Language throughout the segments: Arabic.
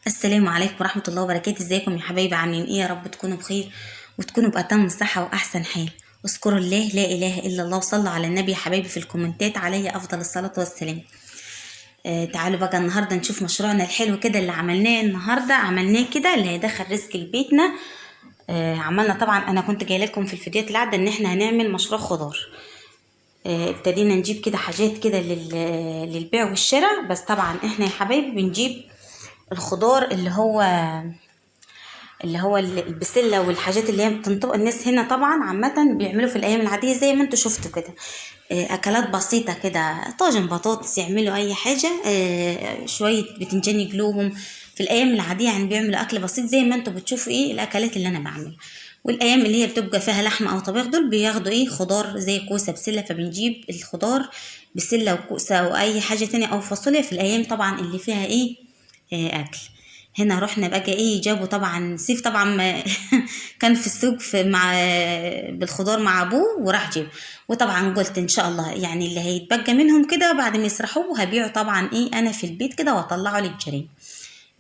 السلام عليكم ورحمة الله وبركاته. ازيكم يا حبايبي؟ عاملين ايه؟ يا رب تكونوا بخير وتكونوا بأتم الصحة وأحسن حال. اذكروا الله لا إله إلا الله، وصلوا على النبي يا حبايبي في الكومنتات عليه أفضل الصلاة والسلام. تعالوا بقى النهاردة نشوف مشروعنا الحلو كده اللي عملناه النهاردة. عملناه كده اللي هيدخل رزق لبيتنا. عملنا طبعا، أنا كنت جاية لكم في الفيديوهات العادة إن احنا هنعمل مشروع خضار. ابتدينا نجيب كده حاجات كده للبيع والشراء، بس طبعا احنا يا حبايبي بنجيب الخضار اللي هو البسله والحاجات اللي هي بتنطبق. الناس هنا طبعا عامه بيعملوا في الايام العاديه زي ما انتوا شفتوا كده، اكلات بسيطه كده، طاجن بطاطس، يعملوا اي حاجه، شويه بتنجان يجلوهم. في الايام العاديه يعني بيعملوا اكل بسيط زي ما انتوا بتشوفوا ايه الاكلات اللي انا بعملها. والايام اللي هي بتبقى فيها لحمه او طبيخ دول بياخدوا ايه خضار زي كوسه بسله، فبنجيب الخضار بسله وكوسه او اي حاجه تانية او فاصوليا في الايام طبعا اللي فيها ايه اكل. هنا رحنا بقى ايه، جابوا طبعا سيف طبعا كان في السوق مع بالخضار مع ابوه وراح جيب. وطبعا قلت ان شاء الله يعني اللي هيتبقى منهم كده بعد ما يسرحوه هبيعه طبعا ايه انا في البيت كده واطلعه للجيران.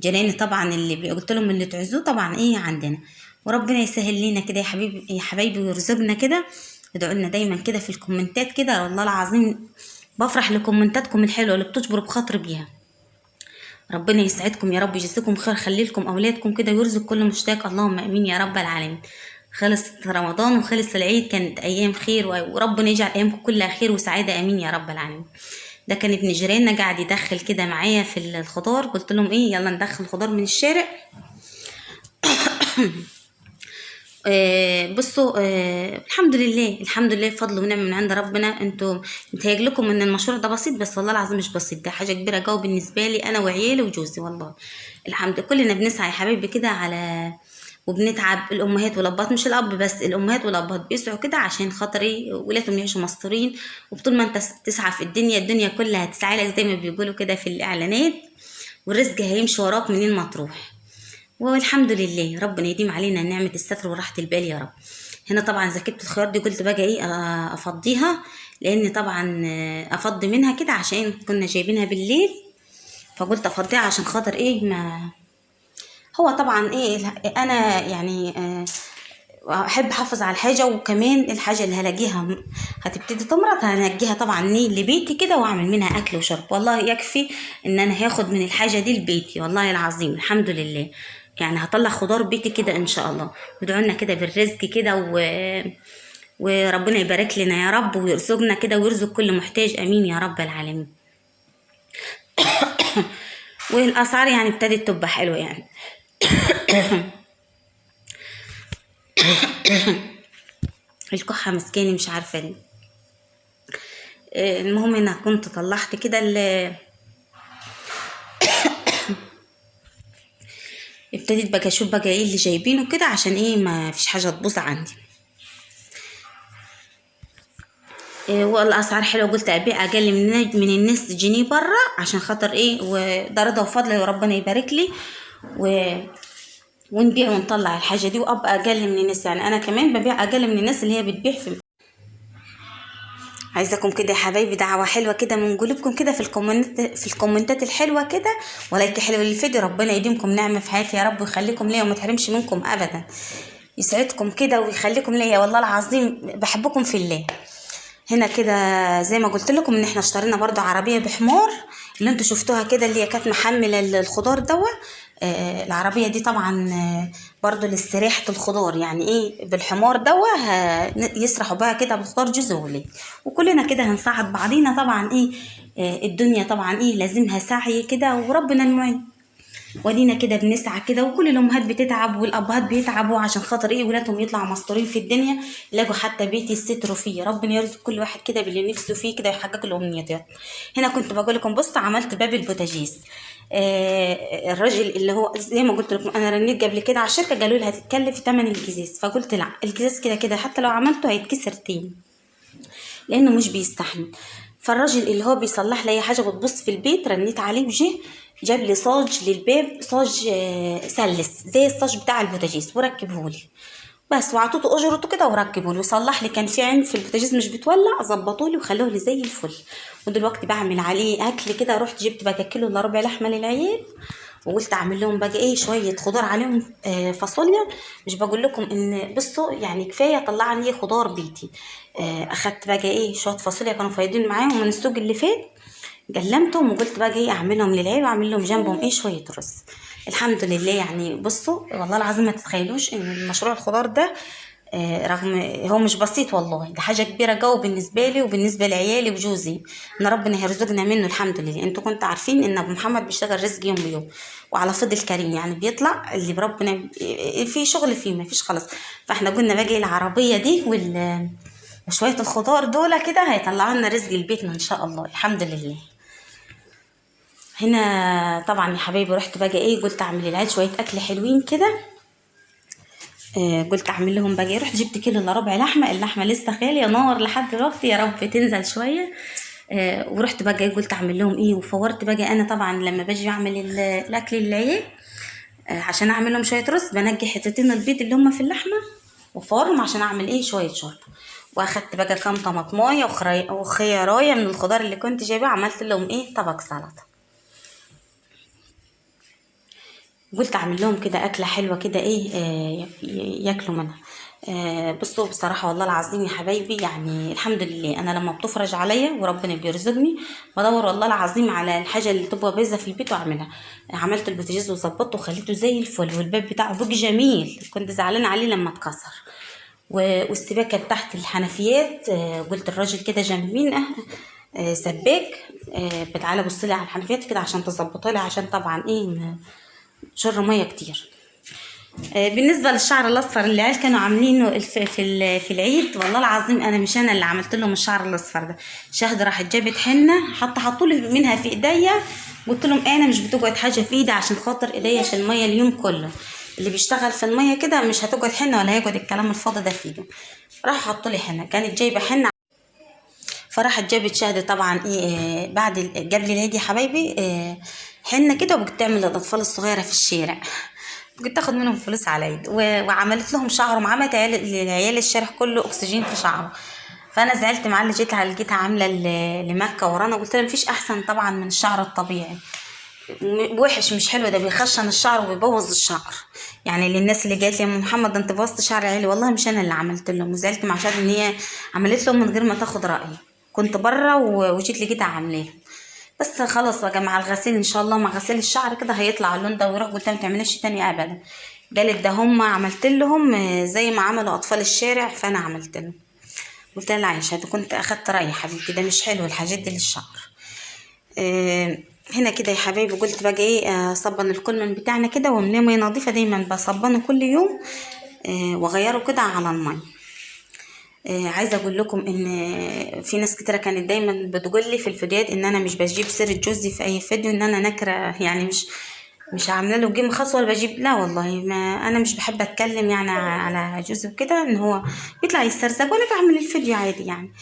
جيراني طبعا اللي قلت لهم اللي تعزوه طبعا ايه عندنا. وربنا يسهل لنا كده يا حبيبي يا حبايبي ويرزقنا كده. ادعوا لنا دايما كده في الكومنتات كده، والله العظيم بفرح لكومنتاتكم الحلوه اللي بتجبروا بخاطر بيها. ربنا يسعدكم يا رب، يجزيكم خير، خلي لكم اولادكم كده ويرزق كل مشتاق، اللهم امين يا رب العالمين. خلص رمضان وخلص العيد، كانت ايام خير وربنا يجعل ايامكم كلها خير وسعاده، امين يا رب العالمين. ده كان ابن جيراننا قاعد يدخل كده معايا في الخضار، قلت لهم ايه يلا ندخل خضار من الشارع. بصوا، الحمد لله الحمد لله، فضل ونعمة من عند ربنا. انتوا متهيأ لكم ان المشروع ده بسيط، بس والله العظيم مش بسيط، ده حاجة كبيرة جوي بالنسبة لي انا وعيالي وجوزي والله. الحمد لله كلنا بنسعى يا حبايبي كده على، وبنتعب الامهات والابات، مش الاب بس، الامهات والابات بيسعوا كده عشان خاطر ايه ولادهم يعيشوا مستورين. وبطول ما انت تسعى في الدنيا كلها هتسعى لك زي ما بيقولوا كده في الاعلانات، والرزق هيمشي وراك منين ما تروح. والحمد لله ربنا يديم علينا نعمة الستر وراحة البال يا رب. هنا طبعا زكيت الخيار دي، قلت بقى ايه افضيها، لان طبعا افضي منها كده عشان كنا جايبينها بالليل، فقلت افضيها عشان خاطر ايه ما هو طبعا ايه انا يعني احب احافظ على الحاجه. وكمان الحاجه اللي هلاقيها هتبتدي تمرض هنجيها طبعا لبيتي كده واعمل منها اكل وشرب، والله يكفي ان انا هاخد من الحاجه دي لبيتي والله العظيم الحمد لله. يعني هطلع خضار بيتي كده ان شاء الله. ادعوا لنا كده بالرزق كده وربنا يبارك لنا يا رب ويرزقنا كده ويرزق كل محتاج، امين يا رب العالمين. والاسعار يعني ابتدت تبقى حلوه يعني. الكحه مسكاني مش عارفه ليه. المهم انا كنت طلعت كده ابتديت بقى اشوف بقى ايه اللي جايبينه كده عشان ايه ما فيش حاجه تبوظ عندي. والاسعار حلوه، قلت ابيع اقل من الناس تجيني بره عشان خاطر ايه، وده رضا وفضل وربنا يبارك لي ونبيع ونطلع الحاجه دي وابقى اقل من الناس. يعني انا كمان ببيع اقل من الناس اللي هي بتبيع في. عايزاكم كده يا حبايبي دعوة حلوة كده من قلوبكم كده في الكومنتات الحلوة كده، ولايك حلو للفيديو. ربنا يديمكم نعمة في حياتي يا رب ويخليكم ليا وما تحرمش منكم ابدا، يسعدكم كده ويخليكم ليا والله العظيم بحبكم في الله. هنا كده زي ما قلت لكم ان احنا اشترينا برضو عربية بحمار اللي انتوا شفتوها كده، اللي هي كانت محملة الخضار دوا. العربية دي طبعا برضو لاستراحة الخضار، يعني ايه بالحمار دوا يسرحوا بقى كده بالخضار جزء وليه، وكلنا كده هنساعد بعضينا طبعا ايه. الدنيا طبعا ايه لازمها سعي كده وربنا المعين. ودينا كده بنسعى كده، وكل الامهات بتتعب والابهات بيتعبوا عشان خاطر ايه ولادهم يطلعوا مستورين في الدنيا، يلاقوا حتى بيت يستروا فيه. ربنا يرزق كل واحد كده باللي نفسه فيه كده يحقق له امنيته. هنا كنت بقول لكم بص عملت باب البوتاجيز. الراجل اللي هو زي ما قلت لكم انا رنيت قبل كده على الشركه، قالوا لي هتتكلف ثمن الجزاز، فقلت لا الجزاز كده كده حتى لو عملته هيتكسر تاني لانه مش بيستحمل. فالراجل اللي هو بيصلح لي اي حاجه بتبص في البيت رنيت عليه وجه جاب لي صاج للباب، صاج سلس زي الصاج بتاع البوتاجيز وركبه لي بس، وعطوته اجرته كده وركبه لي وصلح لي. كان في عين في البوتاجيز مش بتولع، ظبطوا لي وخلوه لي زي الفل. ودلوقتي بعمل عليه اكل كده، رحت جبت بقى كيلو الا ربع لحمه للعيال وقلت اعمل لهم بقى ايه شويه خضار عليهم، فاصوليا. مش بقول لكم ان بصوا يعني كفايه طلع لي خضار بيتي. اخدت بقى ايه شويه فاصوليا كانوا فايضين معاهم من السوق اللي فات، قلمتهم وقلت بقى ايه اعملهم للعيل واعمل لهم جنبهم ايه شويه رز. الحمد لله يعني بصوا والله العظيم ما تتخيلوش ان المشروع الخضار ده رغم هو مش بسيط والله، ده حاجه كبيره جو بالنسبه لي وبالنسبه لعيالي وجوزي، ان ربنا هيرزقنا منه الحمد لله. انتوا كنتوا عارفين ان ابو محمد بيشتغل رزق يوم بيوم وعلى فضل كريم، يعني بيطلع اللي بربنا في شغل فيه ما فيش خلاص. فاحنا قلنا باجي العربيه دي وشويه الخضار دول كده هيطلعوا لنا رزق لبيتنا ان شاء الله الحمد لله. هنا طبعا يا حبايبي رحت بقى ايه قلت اعمل العيال شويه اكل حلوين كده. قلت اعمل لهم بقى رحت جبت كيلو الا ربع لحمه، اللحمه لسه غاليه نار لحد دلوقتي يا رب تنزل شويه. ورحت بقى قلت اعمل لهم ايه وفورت بقى انا طبعا لما باجي اعمل الاكل للعيال عشان اعمل لهم شويه رز بنجي حتتين البيض اللي هم في اللحمه وفورهم عشان اعمل ايه شويه شوربه. واخدت بقى كام طماطمايه وخيارايه من الخضار اللي كنت جايباه، عملت لهم ايه طبق سلطه. قلت اعمل لهم كده اكله حلوه كده ايه ياكلوا منها. بصوا بصراحه والله العظيم يا حبايبي يعني الحمد لله انا لما بتفرج عليا وربنا بيرزقني بدور والله العظيم على الحاجه اللي تبقى بايظه في البيت واعملها. عملت البوتاجاز وظبطته وخليته زي الفل والباب بتاعه بوج جميل، كنت زعلانه عليه لما اتكسر. والسباكه تحت الحنفيات قلت الراجل كده جنبينا سباك بتعالى بصلي على الحنفيات كده عشان تظبطها لي عشان طبعا ايه شر ميه كتير. بالنسبه للشعر الاصفر اللي العيال كانوا عاملينه في العيد، والله العظيم انا مش انا اللي عملت لهم الشعر الاصفر ده. شهد راحت جابت حنه حطوا لي منها في ايديا، قلت لهم انا مش بتقعد حاجه في ايدي عشان خاطر ايديا في الميه اليوم كله، اللي بيشتغل في الميه كده مش هتقعد حنه ولا هيقعد الكلام الفاضي ده في ايده. راح حطوا لي حنه كانت جايبه حنه، فراحت جابت شهد طبعا ايه بعد قبل العيد يا حبايبي حنه كده وبقت تعمل للاطفال الصغيره في الشارع، كنت تاخد منهم فلوس على العيد وعملت لهم شعرهم، عملت للعيال الشارع كله اكسجين في شعره. فانا زعلت معاه اللي لقيتها عامله لمكه ورانا، قلت لها مفيش احسن طبعا من الشعر الطبيعي، وحش مش حلو ده بيخشن الشعر وبيبوظ الشعر. يعني للناس اللي جات لي يا ام محمد ده انت بوظت شعر عيالي، والله مش انا اللي عملت لهم، وزعلت مع شهد ان هي عملت لهم من غير ما تاخد رايي، كنت بره وجيت لقيتها عاملاه. بس خلاص بقى مع الغسيل ان شاء الله مع غسيل الشعر كده هيطلع اللون ده ويروح، قلت ما تعمليش تاني ابدا. قالت ده هم عملت لهم زي ما عملوا اطفال الشارع فانا عملت لهم. قلت لها لا يا شهد كنت اخدت رايي حبيبتي ده مش حلو الحاجات دي للشعر. هنا كده يا حبايبي قلت بقى ايه صبن الكولمن بتاعنا كده وملاه ميه نظيفه، دايما بصبنه كل يوم واغيره كده على الميه. عايزه اقول لكم ان في ناس كتيره كانت دايما بتقول لي في الفيديوهات ان انا مش بجيب سيره جوزي في اي فيديو، ان انا نكره يعني مش عامله له جيم خاص ولا بجيب، لا والله ما انا مش بحب اتكلم يعني على جوزي وكده ان هو بيطلع يسترزق وانا بعمل الفيديو عادي يعني.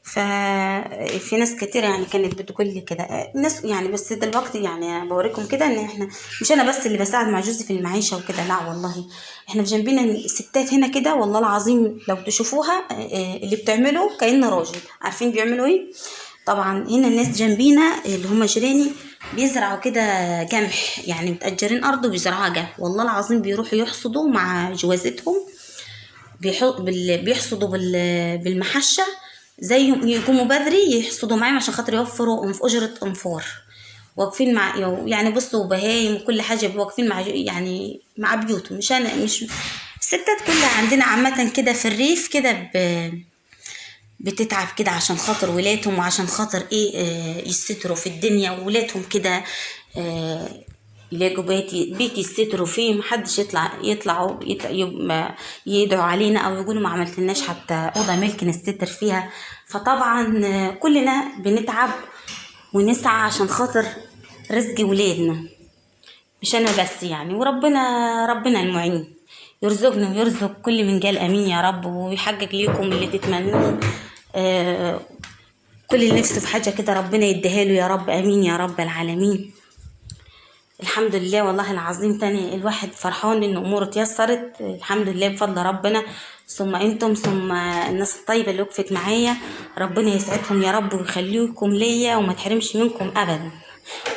ففي ناس كتير يعني كانت بتقول لي كده ناس يعني، بس دلوقتي يعني بوريكم كده ان احنا مش انا بس اللي بساعد مع جوزي في المعيشه وكده، لا والله احنا في جنبنا الستات هنا كده والله العظيم لو تشوفوها اللي بتعمله كأن راجل. عارفين بيعملوا ايه؟ طبعا هنا الناس جنبينا اللي هم جيراني بيزرعوا كده جمح، يعني متأجرين ارض وبيزرعوها جمح، والله العظيم بيروحوا يحصدوا مع جوازتهم بيحصدوا بالمحشة زيهم، يقوموا بدري يحصدوا معاهم عشان خاطر يوفروا أجرة أنفار. واقفين مع يعني بصوا بهايم وكل حاجة واقفين مع يعني مع بيوتهم، مش أنا مش الستات كلها عندنا عامة كده في الريف كده بتتعب كده عشان خاطر ولادهم وعشان خاطر ايه يستروا في الدنيا وولادهم كده يلاقوا بيت يستتروا فيه، محدش يطلعوا يدعوا علينا او يقولوا ما عملتلناش حتى اوضه ملك نستتر فيها. فطبعا كلنا بنتعب ونسعى عشان خاطر رزق ولادنا، مش انا بس يعني، ربنا المعين يرزقنا ويرزق كل من قال امين يا رب ويحقق ليكم اللي تتمنوه. كل اللي نفسه في حاجه كده ربنا يديها له يا رب امين يا رب العالمين. الحمد لله والله العظيم تاني الواحد فرحان ان اموره اتيسرت الحمد لله بفضل ربنا، ثم انتم ثم الناس الطيبه اللي وقفت معايا، ربنا يسعدهم يا رب ويخليكم ليا وما تحرمش منكم ابدا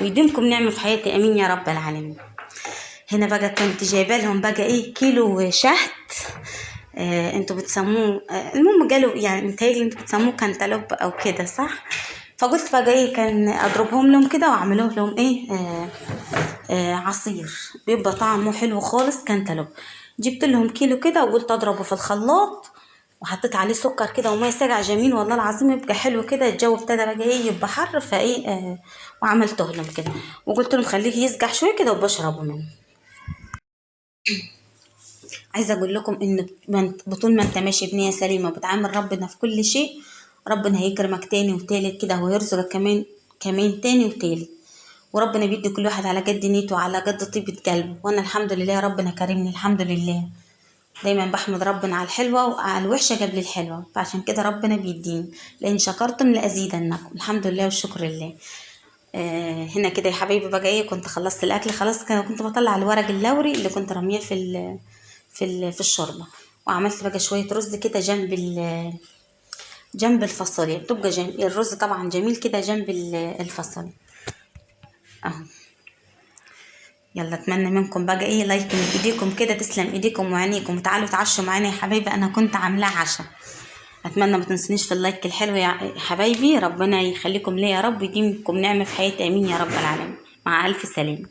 ويديمكم نعمه في حياتي امين يا رب العالمين. هنا بقى كنت جايبه لهم بقى ايه كيلو شهد. انتوا بتسموه المهم قالوا يعني متهيألي انتوا بتسموه كانتالوب او كده صح. فقلت بقى ايه كان اضربهم لهم كده واعملوه لهم ايه عصير بيبقى طعمه حلو خالص كانتالوب. جبت لهم كيلو كده وقلت اضربه في الخلاط، وحطيت عليه سكر كده وميه ساقعه جميل والله العظيم يبقى حلو كده. الجو ابتدى بقى ايه يبقى حر فايه وعملته لهم كده وقلت لهم خليه يسقع شويه كده وبشربوا منه. عايزه اقول لكم ان طول ما انت ماشي بنيه سليمه وبتعامل ربنا في كل شيء، ربنا هيكرمك تاني وتالت كده ويرزقك كمان تاني وتالت. وربنا بيدي كل واحد على قد نيته وعلى قد طيبة قلبه، وانا الحمد لله ربنا كرمني الحمد لله. دايما بحمد ربنا على الحلوة وعلى الوحشة قبل الحلوة، فعشان كده ربنا بيديني لان شكرتم لأزيدنكم. الحمد لله والشكر لله. هنا كده يا حبايبي بقى ايه كنت خلصت الاكل خلاص، كنت بطلع الورق اللوري اللي كنت رميه في الشوربه. وعملت بقى شويه رز كده جنب الفاصوليا، بتبقى الرز طبعا جميل كده جنب الفاصوليا اهو. يلا اتمنى منكم بقى ايه لايك من ايديكم كده، تسلم ايديكم وعينيكم، وتعالوا تعشوا معانا يا حبايبي، انا كنت عاملاه عشاء. اتمنى ما تنسونيش في اللايك الحلو يا حبايبي، ربنا يخليكم ليا يا رب، يديمكم نعمه في حياتي، امين يا رب العالمين. مع الف سلامه.